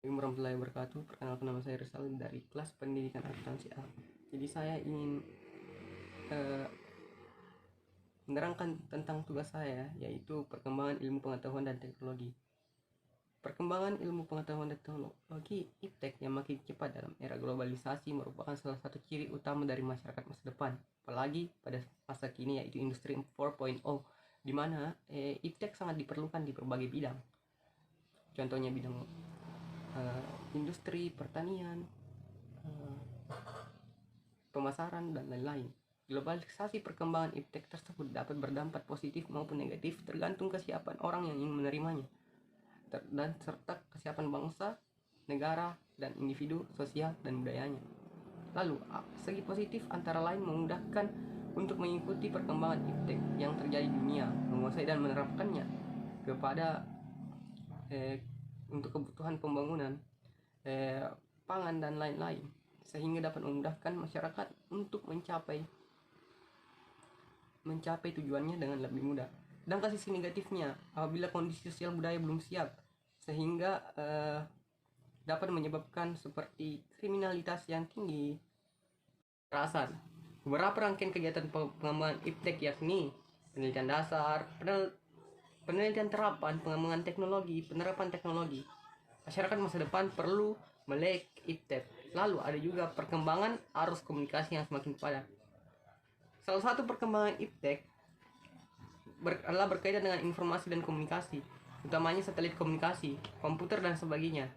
Assalamualaikum warahmatullahi wabarakatuh. Perkenalkan, nama saya Rizal dari kelas pendidikan akuntansi A. Jadi saya ingin eh, menerangkan tentang tugas saya, yaitu perkembangan ilmu pengetahuan dan teknologi. Perkembangan ilmu pengetahuan dan teknologi (IPTEK) yang makin cepat dalam era globalisasi merupakan salah satu ciri utama dari masyarakat masa depan, apalagi pada masa kini, yaitu industri 4.0, di mana IPTEK sangat diperlukan di berbagai bidang. Contohnya bidang industri, pertanian, pemasaran, dan lain-lain. Globalisasi perkembangan iptek tersebut dapat berdampak positif maupun negatif tergantung kesiapan orang yang ingin menerimanya, dan serta kesiapan bangsa, negara, dan individu, sosial, dan budayanya. Lalu, segi positif antara lain memudahkan untuk mengikuti perkembangan iptek yang terjadi di dunia, menguasai dan menerapkannya kepada untuk kebutuhan pembangunan, pangan, dan lain-lain, sehingga dapat memudahkan masyarakat untuk mencapai tujuannya dengan lebih mudah. Sedangkan sisi negatifnya, apabila kondisi sosial budaya belum siap, sehingga dapat menyebabkan seperti kriminalitas yang tinggi, kekerasan. Beberapa rangkaian kegiatan pengembangan iptek yakni penelitian dasar, penelitian terapan, pengembangan teknologi, penerapan teknologi. Masyarakat masa depan perlu melek iptek. Lalu ada juga perkembangan arus komunikasi yang semakin padat. Salah satu perkembangan iptek adalah berkaitan dengan informasi dan komunikasi, utamanya satelit komunikasi, komputer, dan sebagainya.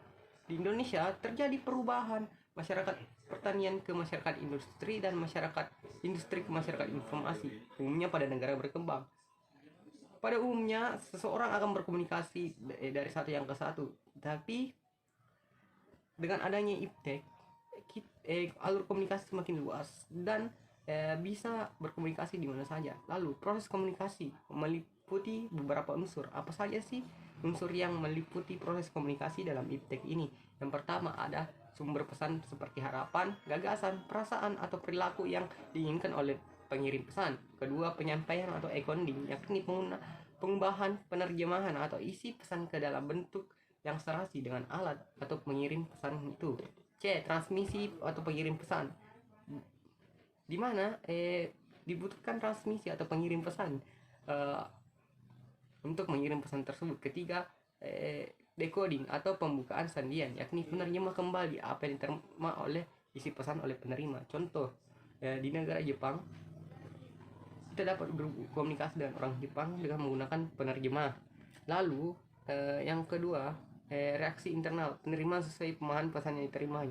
Di Indonesia terjadi perubahan masyarakat pertanian ke masyarakat industri, dan masyarakat industri ke masyarakat informasi, umumnya pada negara berkembang. Pada umumnya seseorang akan berkomunikasi dari satu yang ke satu, tapi dengan adanya iptek, alur komunikasi semakin luas dan bisa berkomunikasi di mana saja. Lalu proses komunikasi meliputi beberapa unsur. Apa saja sih unsur yang meliputi proses komunikasi dalam iptek ini? Yang pertama ada sumber pesan seperti harapan, gagasan, perasaan, atau perilaku yang diinginkan oleh pengirim pesan. Kedua, penyampaian atau encoding, yakni pengubahan, penerjemahan atau isi pesan ke dalam bentuk yang serasi dengan alat atau pengirim pesan itu. C. Transmisi atau pengirim pesan, di mana dibutuhkan transmisi atau pengirim pesan untuk mengirim pesan tersebut. Ketiga, decoding atau pembukaan sandian, yakni penerjemah kembali apa yang diterima oleh isi pesan oleh penerima. Contoh, di negara Jepang kita dapat berkomunikasi dengan orang Jepang dengan menggunakan penerjemah. Lalu yang kedua, reaksi internal, penerimaan sesuai pemahaman pesan yang diterima,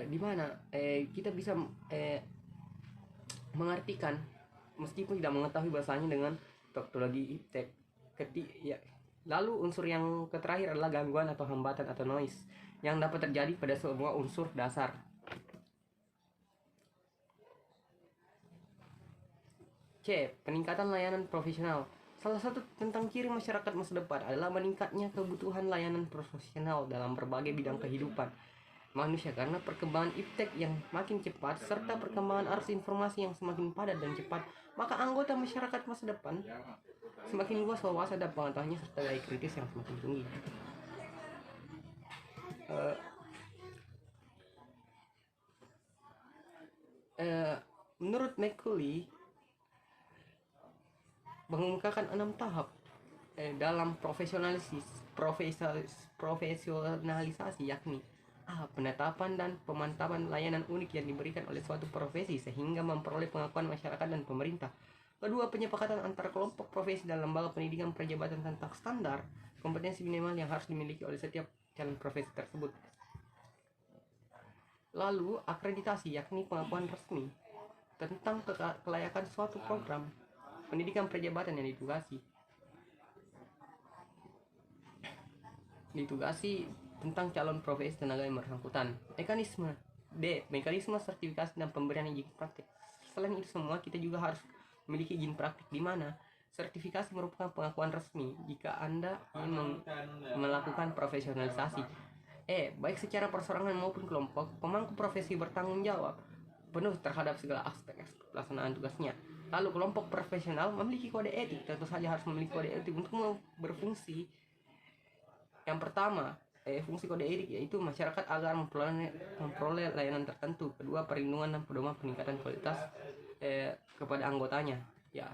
di mana kita bisa mengartikan meskipun tidak mengetahui bahasanya dengan tautologi iptek. Lalu unsur yang terakhir adalah gangguan atau hambatan atau noise yang dapat terjadi pada semua unsur dasar. C. Peningkatan layanan profesional. Salah satu tentang ciri masyarakat masa depan adalah meningkatnya kebutuhan layanan profesional dalam berbagai bidang kehidupan manusia karena perkembangan iptek yang makin cepat serta perkembangan arus informasi yang semakin padat dan cepat. Maka anggota masyarakat masa depan semakin luas wawasan dan pengetahuannya serta daya kritis yang semakin tinggi. Menurut Macaulay mengemukakan 6 tahap dalam profesionalisasi, yakni penetapan dan pemantapan layanan unik yang diberikan oleh suatu profesi sehingga memperoleh pengakuan masyarakat dan pemerintah. Kedua, penyepakatan antara kelompok profesi dan lembaga pendidikan perjabatan tentang standar kompetensi minimal yang harus dimiliki oleh setiap calon profesi tersebut. Lalu, akreditasi, yakni pengakuan resmi tentang kelayakan suatu program pendidikan perjabatan yang ditugasi tentang calon profesi tenaga yang bersangkutan. Mekanisme D. Mekanisme sertifikasi dan pemberian izin praktik. Selain itu semua, kita juga harus memiliki izin praktik, di mana sertifikasi merupakan pengakuan resmi jika Anda ingin melakukan profesionalisasi. Baik secara perseorangan maupun kelompok, pemangku profesi bertanggung jawab penuh terhadap segala aspek pelaksanaan tugasnya. Lalu kelompok profesional memiliki kode etik, tentu saja harus memiliki kode etik untuk berfungsi. Yang pertama, fungsi kode etik yaitu masyarakat agar memperoleh layanan tertentu. Kedua, perlindungan dan pedoman peningkatan kualitas kepada anggotanya. Ya,